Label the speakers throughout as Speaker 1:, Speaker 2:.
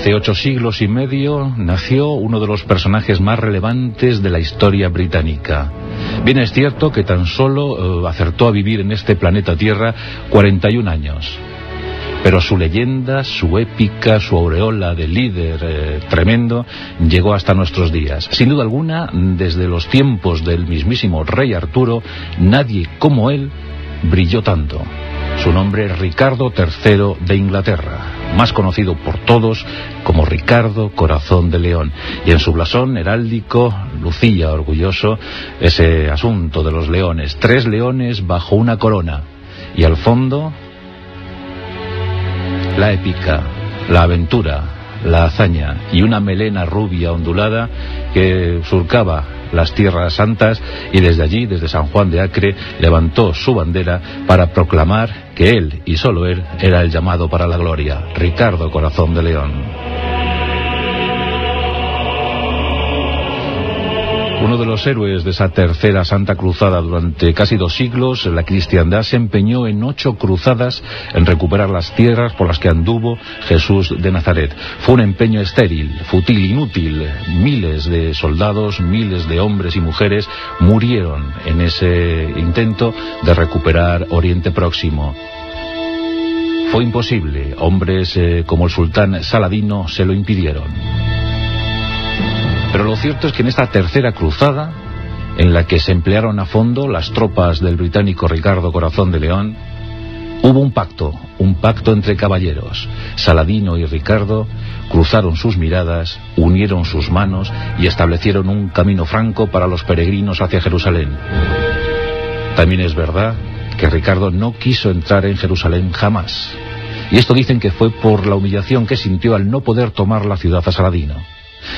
Speaker 1: Hace 8 siglos y medio nació uno de los personajes más relevantes de la historia británica. Bien es cierto que tan solo acertó a vivir en este planeta Tierra 41 años. Pero su leyenda, su épica, su aureola de líder tremendo llegó hasta nuestros días. Sin duda alguna, desde los tiempos del mismísimo rey Arturo, nadie como él brilló tanto. Su nombre es Ricardo III de Inglaterra, más conocido por todos como Ricardo Corazón de León. Y en su blasón heráldico lucía orgulloso ese asunto de los leones. 3 leones bajo una corona. Y al fondo, la épica, la aventura, la hazaña y una melena rubia ondulada que surcaba las tierras santas, y desde allí, desde San Juan de Acre, levantó su bandera para proclamar que él, y solo él, era el llamado para la gloria, Ricardo Corazón de León. Uno de los héroes de esa tercera Santa Cruzada. Durante casi 2 siglos, la cristiandad se empeñó en 8 cruzadas en recuperar las tierras por las que anduvo Jesús de Nazaret. Fue un empeño estéril, fútil, inútil. Miles de soldados, miles de hombres y mujeres murieron en ese intento de recuperar Oriente Próximo. Fue imposible. Hombres como el sultán Saladino se lo impidieron. Pero lo cierto es que en esta tercera cruzada, en la que se emplearon a fondo las tropas del británico Ricardo Corazón de León, hubo un pacto entre caballeros. Saladino y Ricardo cruzaron sus miradas, unieron sus manos y establecieron un camino franco para los peregrinos hacia Jerusalén. También es verdad que Ricardo no quiso entrar en Jerusalén jamás. Y esto dicen que fue por la humillación que sintió al no poder tomar la ciudad a Saladino.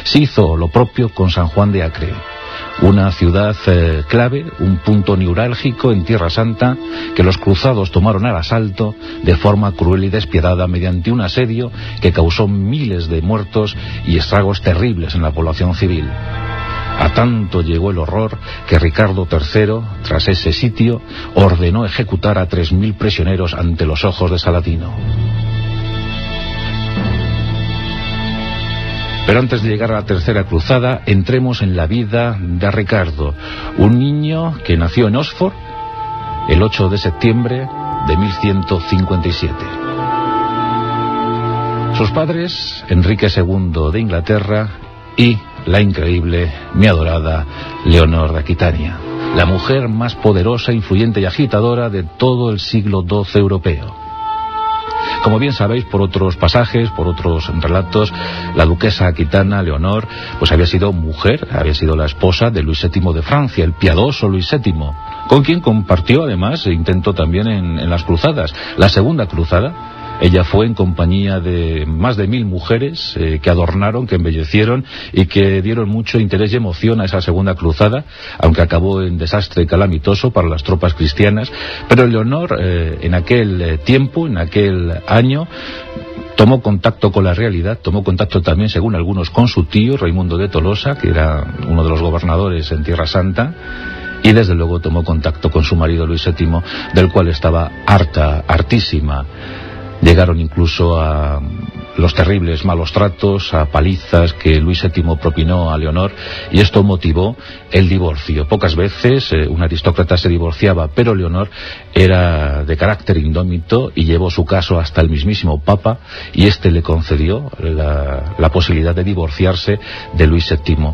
Speaker 1: Se hizo lo propio con San Juan de Acre, una ciudad clave, un punto neurálgico en Tierra Santa, que los cruzados tomaron al asalto de forma cruel y despiadada mediante un asedio que causó miles de muertos y estragos terribles en la población civil. A tanto llegó el horror que Ricardo III, tras ese sitio, ordenó ejecutar a 3.000 prisioneros ante los ojos de Saladino. Pero antes de llegar a la tercera cruzada, entremos en la vida de Ricardo, un niño que nació en Oxford el 8 de septiembre de 1157. Sus padres, Enrique II de Inglaterra y la increíble, mi adorada Leonor de Aquitania, la mujer más poderosa, influyente y agitadora de todo el siglo XII europeo. Como bien sabéis por otros pasajes, por otros relatos, la duquesa aquitana Leonor pues había sido mujer, había sido la esposa de Luis VII de Francia, el piadoso Luis VII, con quien compartió además e intentó también en las cruzadas. La segunda cruzada, ella fue en compañía de más de 1000 mujeres que adornaron, que embellecieron y que dieron mucho interés y emoción a esa segunda cruzada, aunque acabó en desastre calamitoso para las tropas cristianas. Pero Leonor en aquel tiempo, en aquel año, tomó contacto con la realidad, tomó contacto también, según algunos, con su tío Raimundo de Tolosa, que era uno de los gobernadores en Tierra Santa, y desde luego tomó contacto con su marido Luis VII, del cual estaba hartísima. Llegaron incluso a los terribles malos tratos, a palizas que Luis VII propinó a Leonor, y esto motivó el divorcio. Pocas veces un aristócrata se divorciaba, pero Leonor era de carácter indómito y llevó su caso hasta el mismísimo Papa, y éste le concedió la posibilidad de divorciarse de Luis VII.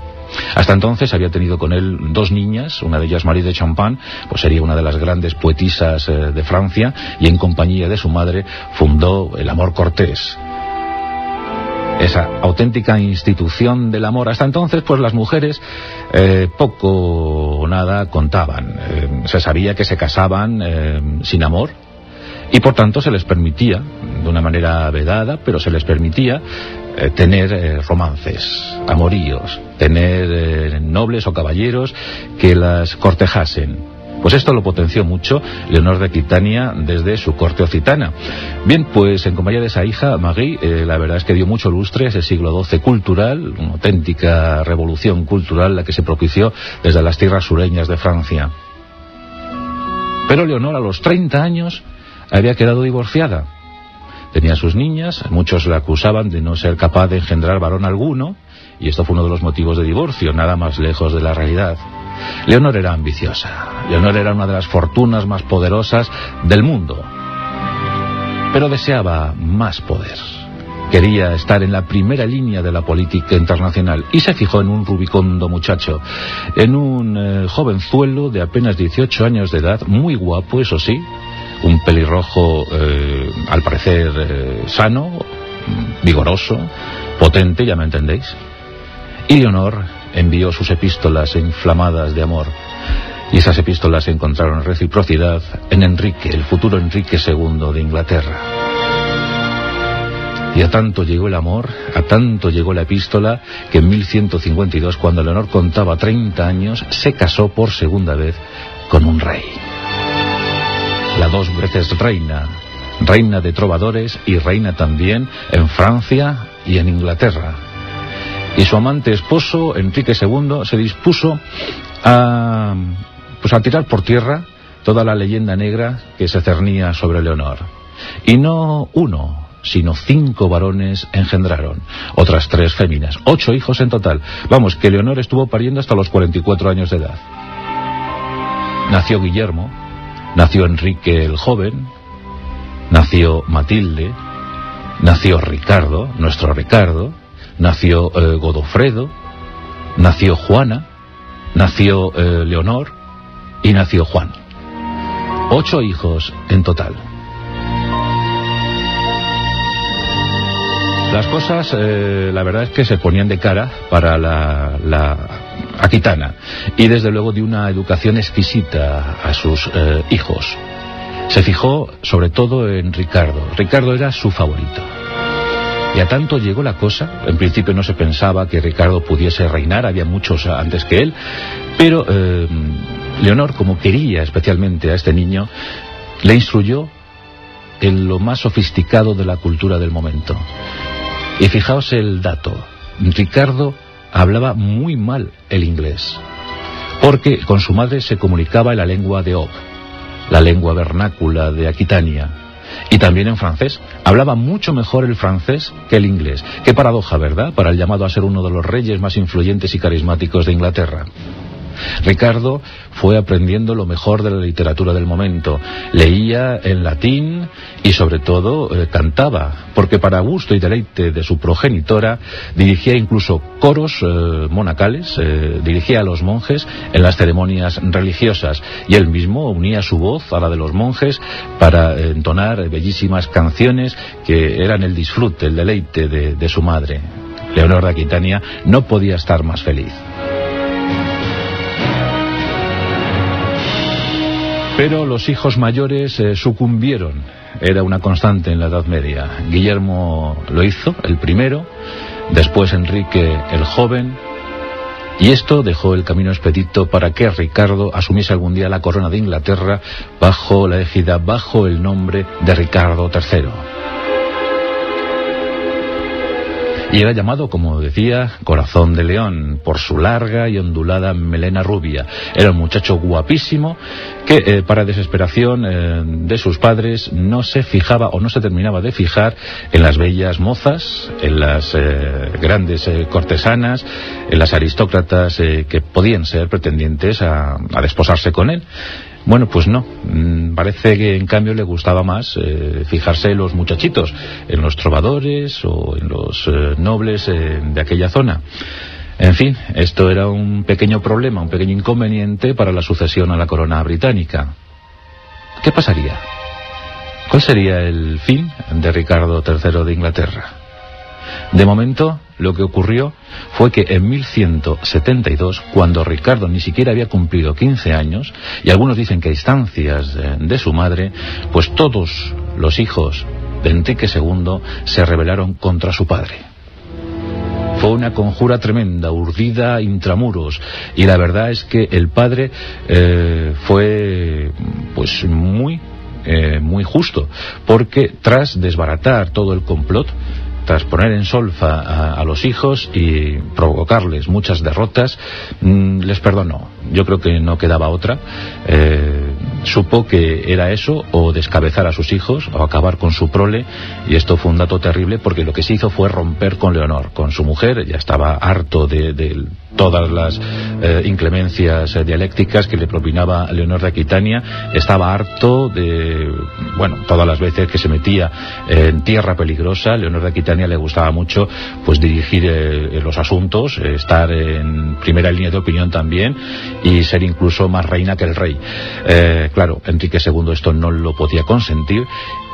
Speaker 1: Hasta entonces había tenido con él 2 niñas, una de ellas Marie de Champagne, pues sería una de las grandes poetisas de Francia, y en compañía de su madre fundó el amor cortés, esa auténtica institución del amor. Hasta entonces pues las mujeres poco o nada contaban, se sabía que se casaban sin amor, y por tanto se les permitía, de una manera vedada, pero se les permitía tener romances, amoríos, tener nobles o caballeros que las cortejasen. Pues esto lo potenció mucho Leonor de Aquitania desde su corte occitana. Bien, pues en compañía de esa hija, Marie, la verdad es que dio mucho lustre a ese siglo XII cultural, una auténtica revolución cultural la que se propició desde las tierras sureñas de Francia. Pero Leonor a los 30 años había quedado divorciada. tenía sus niñas, muchos le acusaban de no ser capaz de engendrar varón alguno, y esto fue uno de los motivos de divorcio, nada más lejos de la realidad. Leonor era ambiciosa, Leonor era una de las fortunas más poderosas del mundo, pero deseaba más poder. Quería estar en la primera línea de la política internacional y se fijó en un rubicondo muchacho, en un jovenzuelo de apenas 18 años de edad, muy guapo, eso sí, un pelirrojo al parecer sano, vigoroso, potente, ya me entendéis. Y Leonor envió sus epístolas inflamadas de amor, y esas epístolas encontraron reciprocidad en Enrique, el futuro Enrique II de Inglaterra. Y a tanto llegó el amor, a tanto llegó la epístola, que en 1152, cuando Leonor contaba 30 años, se casó por segunda vez con un rey. La 2 veces reina de trovadores y reina también en Francia y en Inglaterra. Y su amante esposo, Enrique II, se dispuso a tirar por tierra toda la leyenda negra que se cernía sobre Leonor. Y no uno, sino 5 varones engendraron, otras 3 féminas, 8 hijos en total. Vamos, que Leonor estuvo pariendo hasta los 44 años de edad. Nació Guillermo, nació Enrique el joven, nació Matilde, nació Ricardo, nuestro Ricardo, nació Godofredo, nació Juana, nació Leonor y nació Juan. 8 hijos en total. Las cosas, la verdad es que se ponían de cara para la Aquitana, y desde luego de una educación exquisita a sus hijos. Se fijó sobre todo en Ricardo. Ricardo era su favorito. Y a tanto llegó la cosa, en principio no se pensaba que Ricardo pudiese reinar, había muchos antes que él, pero Leonor, como quería especialmente a este niño, le instruyó en lo más sofisticado de la cultura del momento. Y fijaos el dato, Ricardo hablaba muy mal el inglés, porque con su madre se comunicaba en la lengua de Ob, la lengua vernácula de Aquitania, y también en francés. Hablaba mucho mejor el francés que el inglés. Qué paradoja, ¿verdad?, para el llamado a ser uno de los reyes más influyentes y carismáticos de Inglaterra. Ricardo fue aprendiendo lo mejor de la literatura del momento, leía en latín y sobre todo cantaba, porque para gusto y deleite de su progenitora dirigía incluso coros monacales, dirigía a los monjes en las ceremonias religiosas, y él mismo unía su voz a la de los monjes para entonar bellísimas canciones que eran el disfrute, el deleite de su madre. Leonor de Aquitania no podía estar más feliz. Pero los hijos mayores sucumbieron. Era una constante en la Edad Media. Guillermo lo hizo, el primero, después Enrique el joven, y esto dejó el camino expedito para que Ricardo asumiese algún día la corona de Inglaterra bajo la égida, bajo el nombre de Ricardo III. Y era llamado, como decía, Corazón de León, por su larga y ondulada melena rubia. Era un muchacho guapísimo que, para desesperación de sus padres, no se fijaba o no se terminaba de fijar en las bellas mozas, en las grandes cortesanas, en las aristócratas que podían ser pretendientes a desposarse con él. Bueno, pues no, parece que en cambio le gustaba más fijarse en los muchachitos, en los trovadores o en los nobles de aquella zona. En fin, esto era un pequeño problema, un pequeño inconveniente para la sucesión a la corona británica. ¿Qué pasaría? ¿Cuál sería el fin de Ricardo III de Inglaterra? De momento, lo que ocurrió fue que en 1172, cuando Ricardo ni siquiera había cumplido 15 años, y algunos dicen que a instancias de su madre, pues todos los hijos de Enrique II se rebelaron contra su padre. Fue una conjura tremenda, urdida intramuros, y la verdad es que el padre fue pues muy justo, porque tras desbaratar todo el complot, tras poner en solfa a los hijos y provocarles muchas derrotas, les perdonó. Yo creo que no quedaba otra. supo que era eso, o descabezar a sus hijos, o acabar con su prole, y esto fue un dato terrible, porque lo que se hizo fue romper con Leonor, con su mujer. Ya estaba harto de todas las inclemencias dialécticas que le propinaba Leonor de Aquitania. Estaba harto de, todas las veces que se metía en tierra peligrosa. Leonor de Aquitania le gustaba mucho pues dirigir los asuntos, estar en primera línea de opinión también, y ser incluso más reina que el rey. Claro, Enrique II esto no lo podía consentir,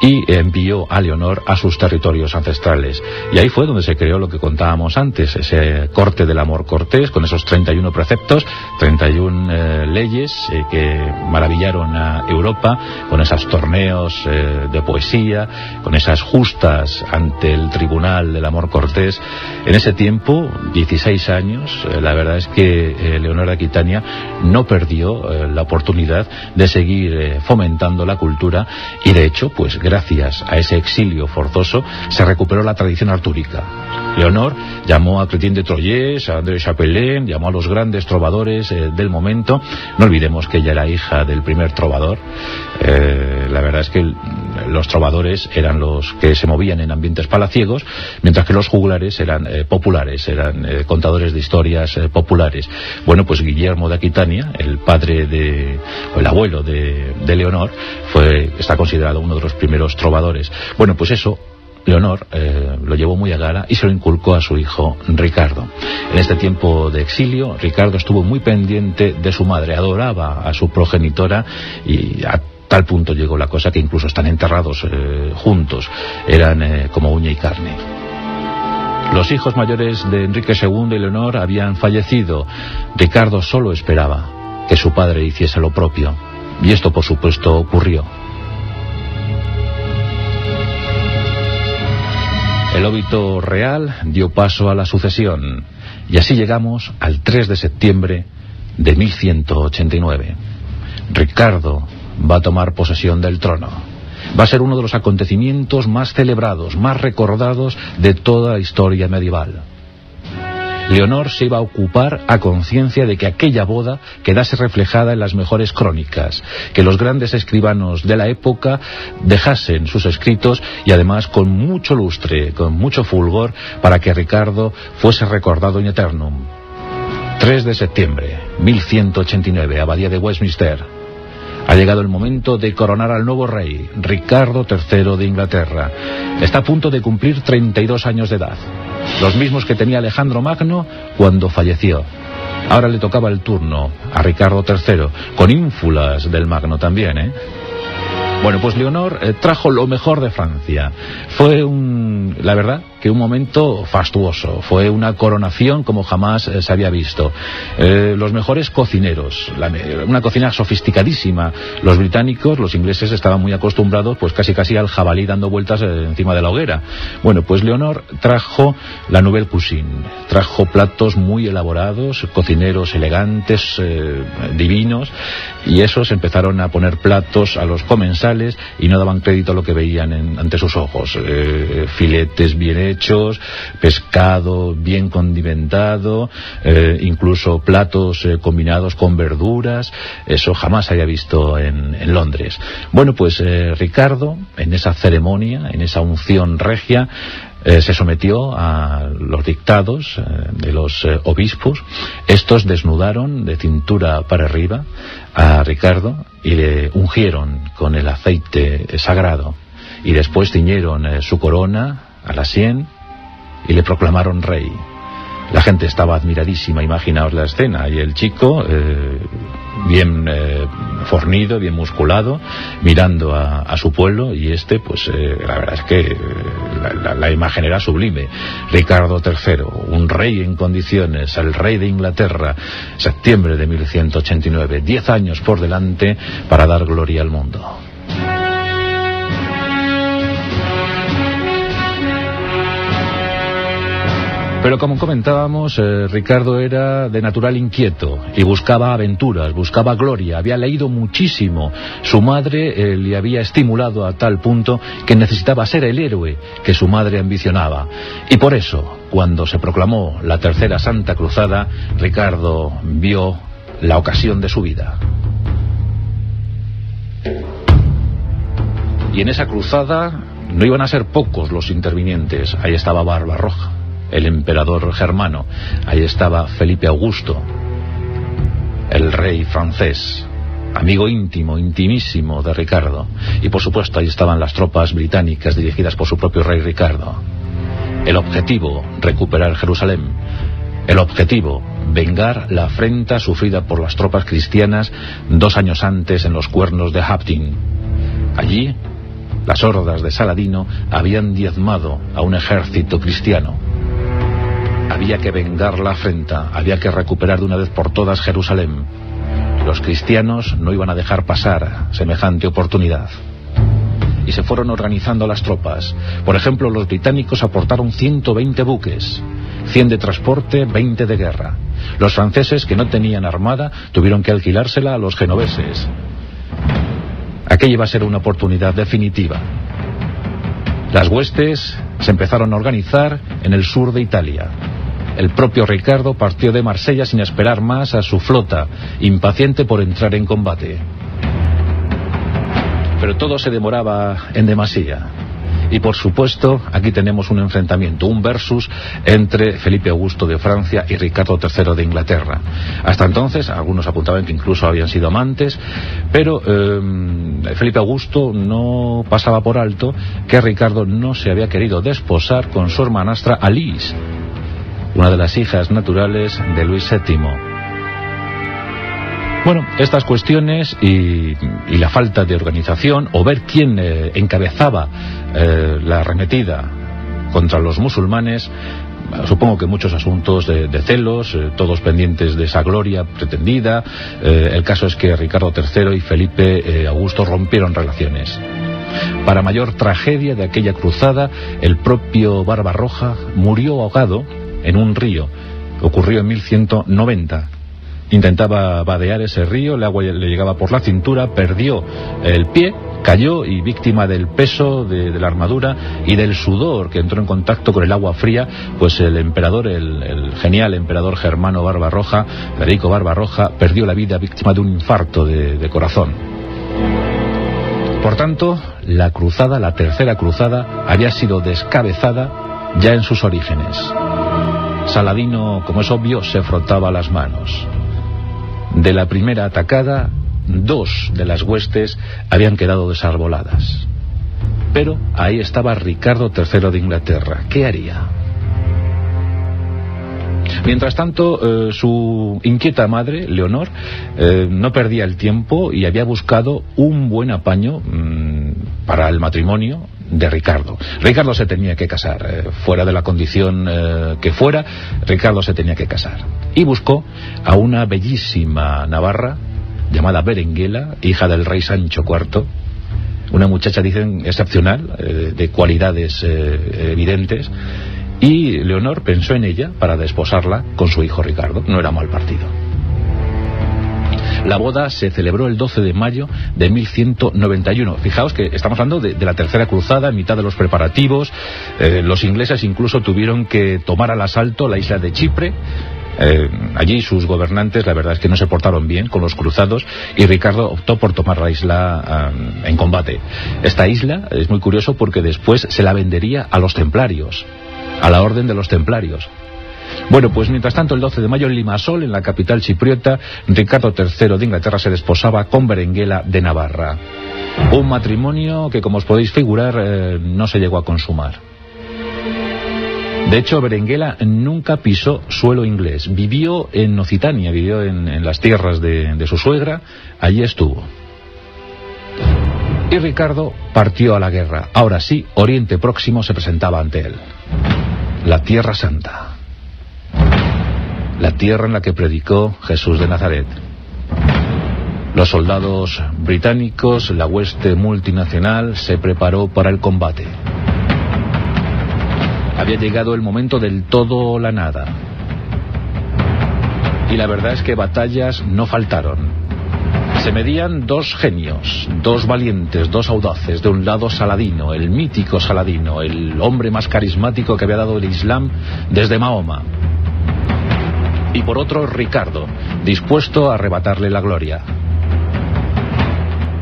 Speaker 1: y envió a Leonor a sus territorios ancestrales. Y ahí fue donde se creó lo que contábamos antes, ese corte del amor cortés, con esos 31 preceptos, 31 leyes que maravillaron a Europa, con esos torneos de poesía, con esas justas ante el tribunal del amor cortés. En ese tiempo, 16 años, la verdad es que Leonor de Aquitania no perdió la oportunidad de seguir fomentando la cultura, y de hecho, pues gracias a ese exilio forzoso, se recuperó la tradición artúrica. Leonor llamó a Chrétien de Troyes, a André Chapelain, llamó a los grandes trovadores del momento. No olvidemos que ella era hija del primer trovador. La verdad es que los trovadores eran los que se movían en ambientes palaciegos, mientras que los juglares eran populares, eran contadores de historias populares. Bueno, pues Guillermo de Aquitania, el abuelo de Leonor, está considerado uno de los primeros trovadores. Bueno, pues eso Leonor lo llevó muy a gala y se lo inculcó a su hijo Ricardo. En este tiempo de exilio, Ricardo estuvo muy pendiente de su madre, adoraba a su progenitora, y a tal punto llegó la cosa que incluso están enterrados juntos, eran como uña y carne. Los hijos mayores de Enrique II y Leonor habían fallecido. Ricardo solo esperaba que su padre hiciese lo propio, y esto por supuesto ocurrió. El óbito real dio paso a la sucesión, y así llegamos al 3 de septiembre de 1189. Ricardo va a tomar posesión del trono. Va a ser uno de los acontecimientos más celebrados, más recordados de toda la historia medieval. Leonor se iba a ocupar a conciencia de que aquella boda quedase reflejada en las mejores crónicas, que los grandes escribanos de la época dejasen sus escritos, y además con mucho lustre, con mucho fulgor, para que Ricardo fuese recordado in eternum. 3 de septiembre, 1189, Abadía de Westminster. Ha llegado el momento de coronar al nuevo rey, Ricardo III de Inglaterra. Está a punto de cumplir 32 años de edad, los mismos que tenía Alejandro Magno cuando falleció. Ahora le tocaba el turno a Ricardo III, con ínfulas del Magno también, Bueno, pues Leonor trajo lo mejor de Francia. Fue la verdad, que un momento fastuoso. Fue una coronación como jamás se había visto. Los mejores cocineros, una cocina sofisticadísima. Los británicos, los ingleses estaban muy acostumbrados, pues casi al jabalí dando vueltas encima de la hoguera. Bueno, pues Leonor trajo la nouvelle cuisine. Trajo platos muy elaborados, cocineros elegantes, divinos, y esos empezaron a poner platos a los comensales y no daban crédito a lo que veían ante sus ojos. Filetes bien hechos, pescado bien condimentado, incluso platos combinados con verduras. Eso jamás se había visto en Londres. Bueno, pues Ricardo, en esa ceremonia, en esa unción regia, se sometió a los dictados de los obispos. Estos desnudaron de cintura para arriba a Ricardo y le ungieron con el aceite sagrado, y después ciñeron su corona a la sien y le proclamaron rey. La gente estaba admiradísima, imaginaos la escena, y el chico bien fornido, bien musculado, mirando a su pueblo, y pues la verdad es que la imagen era sublime. Ricardo III, un rey en condiciones, el rey de Inglaterra, septiembre de 1189, 10 años por delante para dar gloria al mundo. Pero como comentábamos, Ricardo era de natural inquieto y buscaba aventuras, buscaba gloria, había leído muchísimo. Su madre le había estimulado a tal punto que necesitaba ser el héroe que su madre ambicionaba. Y por eso, cuando se proclamó la Tercera Santa Cruzada, Ricardo vio la ocasión de su vida. Y en esa cruzada no iban a ser pocos los intervinientes. Ahí estaba Barbarroja, el emperador germano. Ahí estaba Felipe Augusto, el rey francés, amigo íntimo, intimísimo de Ricardo. Y por supuesto ahí estaban las tropas británicas dirigidas por su propio rey Ricardo. El objetivo, recuperar Jerusalén. El objetivo, vengar la afrenta sufrida por las tropas cristianas 2 años antes en los Cuernos de Hattin. Allí, las hordas de Saladino habían diezmado a un ejército cristiano. Había que vengar la afrenta, había que recuperar de una vez por todas Jerusalén. Los cristianos no iban a dejar pasar semejante oportunidad. Y se fueron organizando las tropas. Por ejemplo, los británicos aportaron 120 buques, 100 de transporte, 20 de guerra. Los franceses, que no tenían armada, tuvieron que alquilársela a los genoveses. Aquella iba a ser una oportunidad definitiva. Las huestes se empezaron a organizar en el sur de Italia. El propio Ricardo partió de Marsella sin esperar más a su flota, impaciente por entrar en combate. Pero todo se demoraba en demasía. Y por supuesto, aquí tenemos un enfrentamiento, un versus entre Felipe Augusto de Francia y Ricardo III de Inglaterra. Hasta entonces, algunos apuntaban que incluso habían sido amantes, pero Felipe Augusto no pasaba por alto que Ricardo no se había querido desposar con su hermanastra Alice, una de las hijas naturales de Luis VII. Bueno, estas cuestiones y la falta de organización, o ver quién encabezaba la arremetida contra los musulmanes, supongo que muchos asuntos de celos, todos pendientes de esa gloria pretendida. El caso es que Ricardo III y Felipe Augusto rompieron relaciones. Para mayor tragedia de aquella cruzada, el propio Barbarroja murió ahogado en un río. Ocurrió en 1190. Intentaba vadear ese río, el agua le llegaba por la cintura, perdió el pie, cayó y, víctima del peso de la armadura y del sudor que entró en contacto con el agua fría, pues el emperador, el genial emperador germano Barbarroja, Federico Barbarroja, perdió la vida víctima de un infarto de corazón. Por tanto, la cruzada, la tercera cruzada, había sido descabezada ya en sus orígenes. Saladino, como es obvio, se frotaba las manos. De la primera atacada, 2 de las huestes habían quedado desarboladas. Pero ahí estaba Ricardo III de Inglaterra. ¿Qué haría? Mientras tanto, su inquieta madre, Leonor, no perdía el tiempo y había buscado un buen apaño para el matrimonio de Ricardo. Ricardo se tenía que casar, fuera de la condición que fuera, Ricardo se tenía que casar. Y buscó a una bellísima navarra llamada Berenguela, hija del rey Sancho IV, una muchacha, dicen, excepcional, de cualidades evidentes, y Leonor pensó en ella para desposarla con su hijo Ricardo. No era mal partido. La boda se celebró el 12 de mayo de 1191. Fijaos que estamos hablando de la tercera cruzada, en mitad de los preparativos. Los ingleses incluso tuvieron que tomar al asalto la isla de Chipre. Allí sus gobernantes, la verdad es que no se portaron bien con los cruzados, y Ricardo optó por tomar la isla en combate. Esta isla es muy curioso porque después se la vendería a los templarios, a la orden de los templarios. Bueno, pues mientras tanto, el 12 de mayo en Limasol, en la capital chipriota, Ricardo III de Inglaterra se desposaba con Berenguela de Navarra. Un matrimonio que, como os podéis figurar, no se llegó a consumar. De hecho, Berenguela nunca pisó suelo inglés. Vivió en Occitania, vivió en las tierras de su suegra. Allí estuvo. Y Ricardo partió a la guerra. Ahora sí, Oriente Próximo se presentaba ante él. La Tierra Santa. La tierra en la que predicó Jesús de Nazaret. Los soldados británicos, la hueste multinacional, se preparó para el combate. Había llegado el momento del todo o la nada. Y la verdad es que batallas no faltaron. Se medían 2 genios, 2 valientes, 2 audaces. De un lado Saladino, el mítico Saladino, el hombre más carismático que había dado el Islam desde Mahoma. Y por otro, Ricardo, dispuesto a arrebatarle la gloria.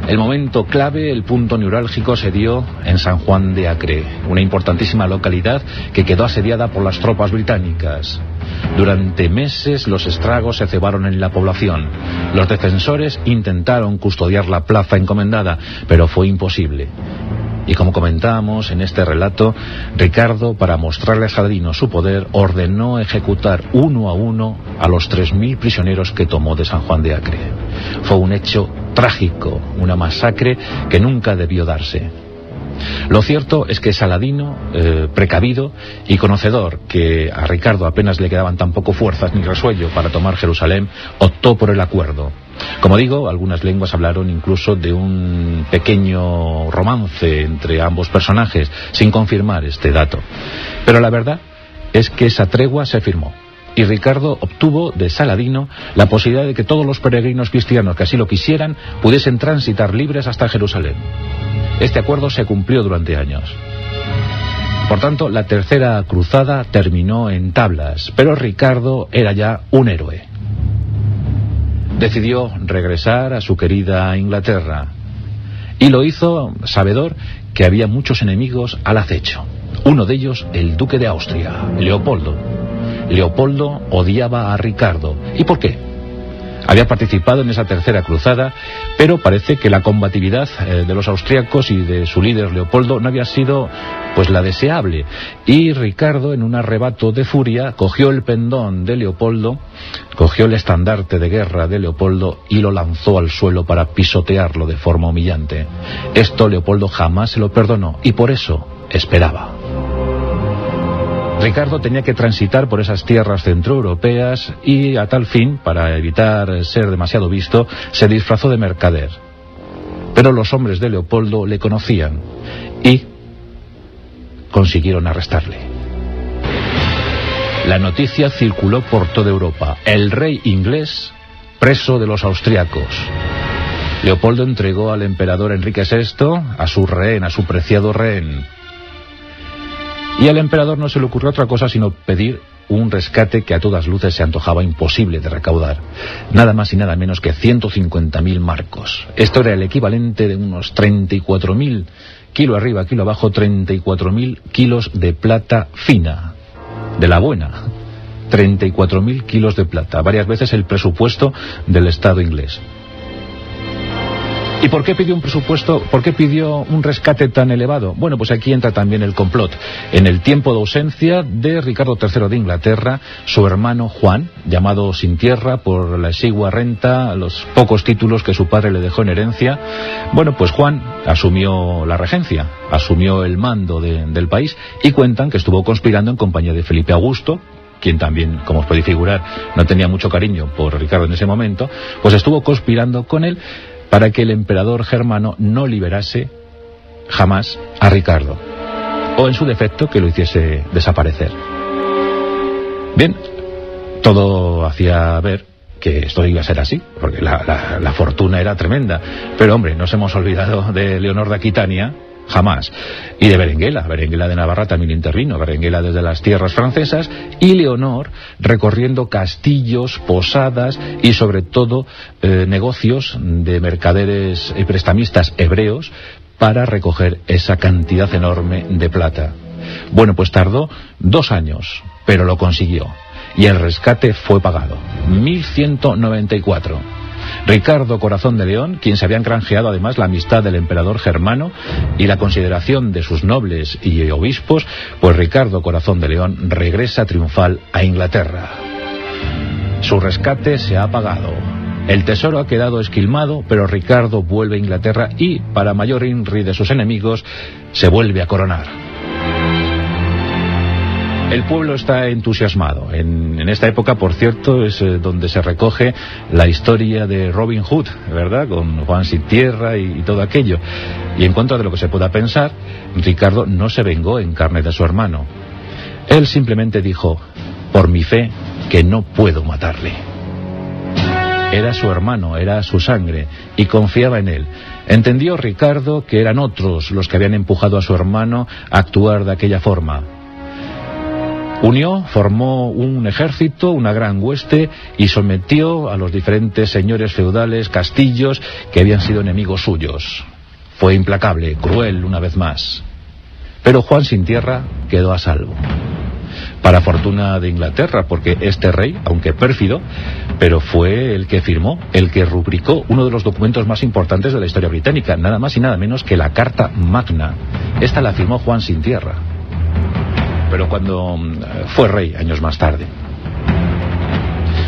Speaker 1: El momento clave, el punto neurálgico, se dio en San Juan de Acre, una importantísima localidad que quedó asediada por las tropas británicas. Durante meses los estragos se cebaron en la población. Los defensores intentaron custodiar la plaza encomendada, pero fue imposible. Y como comentábamos en este relato, Ricardo, para mostrarle a Saladino su poder, ordenó ejecutar uno a uno a los 3.000 prisioneros que tomó de San Juan de Acre. Fue un hecho trágico, una masacre que nunca debió darse. Lo cierto es que Saladino, precavido y conocedor que a Ricardo apenas le quedaban tampoco fuerzas ni resuello para tomar Jerusalén, optó por el acuerdo. Como digo, algunas lenguas hablaron incluso de un pequeño romance entre ambos personajes, sin confirmar este dato. Pero la verdad es que esa tregua se firmó, y Ricardo obtuvo de Saladino la posibilidad de que todos los peregrinos cristianos que así lo quisieran pudiesen transitar libres hasta Jerusalén. Este acuerdo se cumplió durante años. Por tanto, la tercera cruzada terminó en tablas, pero Ricardo era ya un héroe. Decidió regresar a su querida Inglaterra, y lo hizo sabedor que había muchos enemigos al acecho. Uno de ellos, el duque de Austria, Leopoldo. Leopoldo odiaba a Ricardo. ¿Y por qué? Había participado en esa tercera cruzada, pero parece que la combatividad de los austríacos y de su líder Leopoldo no había sido pues la deseable, y Ricardo, en un arrebato de furia, cogió el pendón de Leopoldo, cogió el estandarte de guerra de Leopoldo y lo lanzó al suelo para pisotearlo de forma humillante. Esto Leopoldo jamás se lo perdonó, y por eso esperaba. Ricardo tenía que transitar por esas tierras centroeuropeas y, a tal fin, para evitar ser demasiado visto, se disfrazó de mercader. Pero los hombres de Leopoldo le conocían y consiguieron arrestarle. La noticia circuló por toda Europa. El rey inglés preso de los austriacos. Leopoldo entregó al emperador Enrique VI a su rehén, a su preciado rehén. Y al emperador no se le ocurrió otra cosa sino pedir un rescate que a todas luces se antojaba imposible de recaudar. Nada más y nada menos que 150.000 marcos. Esto era el equivalente de unos 34.000, kilo arriba, kilo abajo, 34.000 kilos de plata fina, de la buena. 34.000 kilos de plata, varias veces el presupuesto del Estado inglés. ¿Y por qué pidió un presupuesto? ¿Por qué pidió un rescate tan elevado? Bueno, pues aquí entra también el complot. En el tiempo de ausencia de Ricardo III de Inglaterra, su hermano Juan, llamado sin tierra por la exigua renta, los pocos títulos que su padre le dejó en herencia, bueno, pues Juan asumió la regencia, asumió el mando del país, y cuentan que estuvo conspirando en compañía de Felipe Augusto, quien también, como os podéis figurar, no tenía mucho cariño por Ricardo en ese momento, pues estuvo conspirando con él para que el emperador germano no liberase jamás a Ricardo, o en su defecto que lo hiciese desaparecer. Bien, todo hacía ver que esto iba a ser así, porque la fortuna era tremenda, pero hombre, nos hemos olvidado de Leonor de Aquitania, jamás, y de Berenguela de Navarra también intervino, Berenguela desde las tierras francesas, y Leonor recorriendo castillos, posadas y sobre todo negocios de mercaderes y prestamistas hebreos para recoger esa cantidad enorme de plata. Bueno, pues tardó 2 años, pero lo consiguió, y el rescate fue pagado, 1194. Ricardo Corazón de León, quien se habían granjeado además la amistad del emperador germano y la consideración de sus nobles y obispos, pues Ricardo Corazón de León regresa triunfal a Inglaterra. Su rescate se ha pagado. El tesoro ha quedado esquilmado, pero Ricardo vuelve a Inglaterra y, para mayor inri de sus enemigos, se vuelve a coronar. El pueblo está entusiasmado. En esta época, por cierto, es donde se recoge la historia de Robin Hood, ¿verdad? Con Juan sin tierra y todo aquello. Y en contra de lo que se pueda pensar, Ricardo no se vengó en carne de su hermano. Él simplemente dijo, por mi fe, que no puedo matarle. Era su hermano, era su sangre, y confiaba en él. Entendió Ricardo que eran otros los que habían empujado a su hermano a actuar de aquella forma. Formó un ejército, una gran hueste, y sometió a los diferentes señores feudales, castillos, que habían sido enemigos suyos. Fue implacable, cruel una vez más. Pero Juan sin tierra quedó a salvo. Para fortuna de Inglaterra, porque este rey, aunque pérfido, pero fue el que firmó, el que rubricó uno de los documentos más importantes de la historia británica, nada más y nada menos que la Carta Magna. Esta la firmó Juan sin tierra, pero cuando fue rey años más tarde.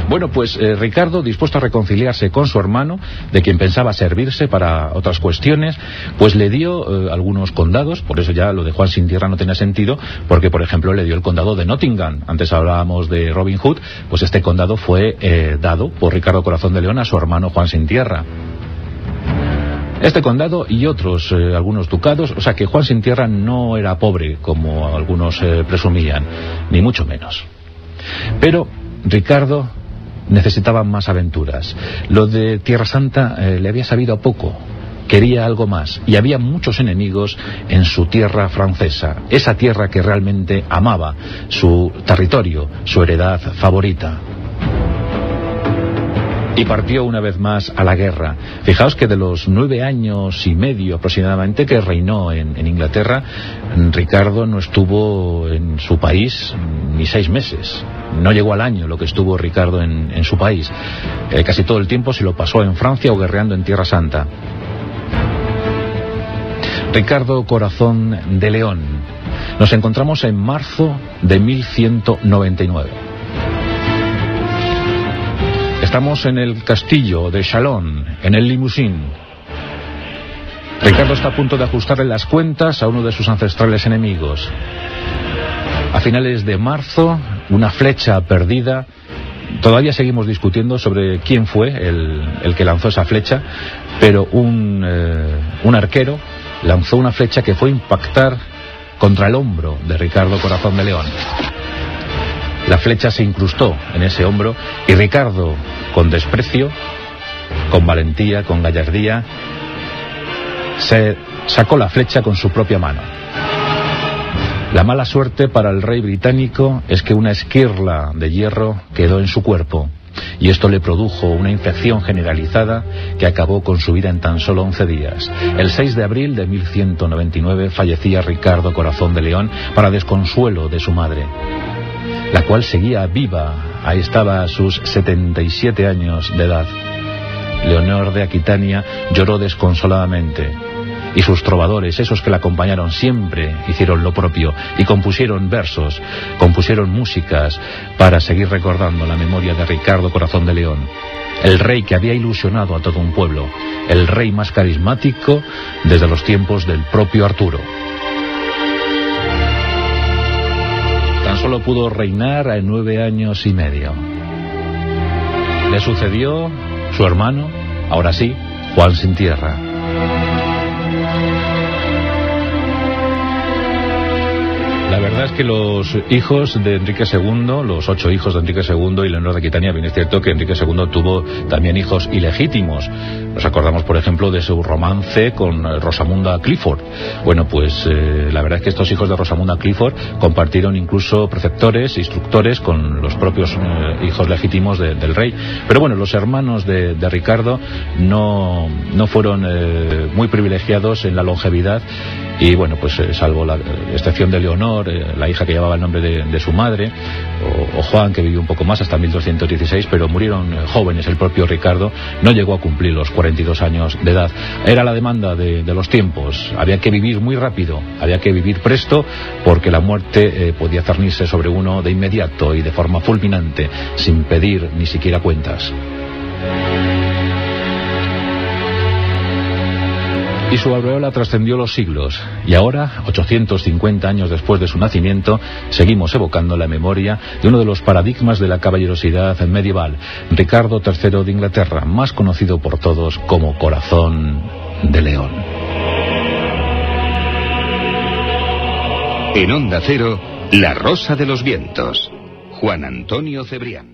Speaker 1: Bueno, pues Ricardo, dispuesto a reconciliarse con su hermano, de quien pensaba servirse para otras cuestiones, pues le dio algunos condados. Por eso ya lo de Juan sin tierra no tenía sentido, porque por ejemplo le dio el condado de Nottingham. Antes hablábamos de Robin Hood, pues este condado fue dado por Ricardo Corazón de León a su hermano Juan sin tierra. Este condado y otros, algunos ducados, o sea que Juan sin tierra no era pobre como algunos presumían, ni mucho menos. Pero Ricardo necesitaba más aventuras. Lo de Tierra Santa le había sabido a poco. Quería algo más, y había muchos enemigos en su tierra francesa, esa tierra que realmente amaba, su territorio, su heredad favorita. Y partió una vez más a la guerra. Fijaos que de los 9 años y medio aproximadamente que reinó en Inglaterra, Ricardo no estuvo en su país ni 6 meses. No llegó al año lo que estuvo Ricardo en su país. Casi todo el tiempo se lo pasó en Francia o guerreando en Tierra Santa. Ricardo Corazón de León. Nos encontramos en marzo de 1199. Estamos en el castillo de Chalon, en el Limousin. Ricardo está a punto de ajustarle las cuentas a uno de sus ancestrales enemigos. A finales de marzo, una flecha perdida. Todavía seguimos discutiendo sobre quién fue el que lanzó esa flecha, pero un arquero lanzó una flecha que fue a impactar contra el hombro de Ricardo Corazón de León. La flecha se incrustó en ese hombro y Ricardo, con desprecio, con valentía, con gallardía, se sacó la flecha con su propia mano. La mala suerte para el rey británico es que una esquirla de hierro quedó en su cuerpo, y esto le produjo una infección generalizada que acabó con su vida en tan solo 11 días. El 6 de abril de 1199 fallecía Ricardo Corazón de León para desconsuelo de su madre, la cual seguía viva. Ahí estaba a sus 77 años de edad. Leonor de Aquitania lloró desconsoladamente, y sus trovadores, esos que la acompañaron siempre, hicieron lo propio y compusieron versos, compusieron músicas para seguir recordando la memoria de Ricardo Corazón de León, el rey que había ilusionado a todo un pueblo, el rey más carismático desde los tiempos del propio Arturo. Tan solo pudo reinar a 9 años y medio. Le sucedió su hermano, ahora sí, Juan sin tierra. La verdad es que los hijos de Enrique II, los 8 hijos de Enrique II y Leonor de Aquitania, bien es cierto que Enrique II tuvo también hijos ilegítimos. Nos acordamos, por ejemplo, de su romance con Rosamunda Clifford. Bueno, pues la verdad es que estos hijos de Rosamunda Clifford compartieron incluso preceptores, instructores con los propios hijos legítimos del rey. Pero bueno, los hermanos de Ricardo no fueron muy privilegiados en la longevidad. Y bueno, pues salvo la excepción de Leonor, la hija que llevaba el nombre de su madre, o Juan, que vivió un poco más, hasta 1216, pero murieron jóvenes. El propio Ricardo no llegó a cumplir los 42 años de edad. Era la demanda de los tiempos. Había que vivir muy rápido, había que vivir presto, porque la muerte podía cernirse sobre uno de inmediato y de forma fulminante, sin pedir ni siquiera cuentas. Y su aureola trascendió los siglos, y ahora, 850 años después de su nacimiento, seguimos evocando la memoria de uno de los paradigmas de la caballerosidad medieval, Ricardo III de Inglaterra, más conocido por todos como Corazón de León.
Speaker 2: En Onda Cero, La Rosa de los Vientos, Juan Antonio Cebrián.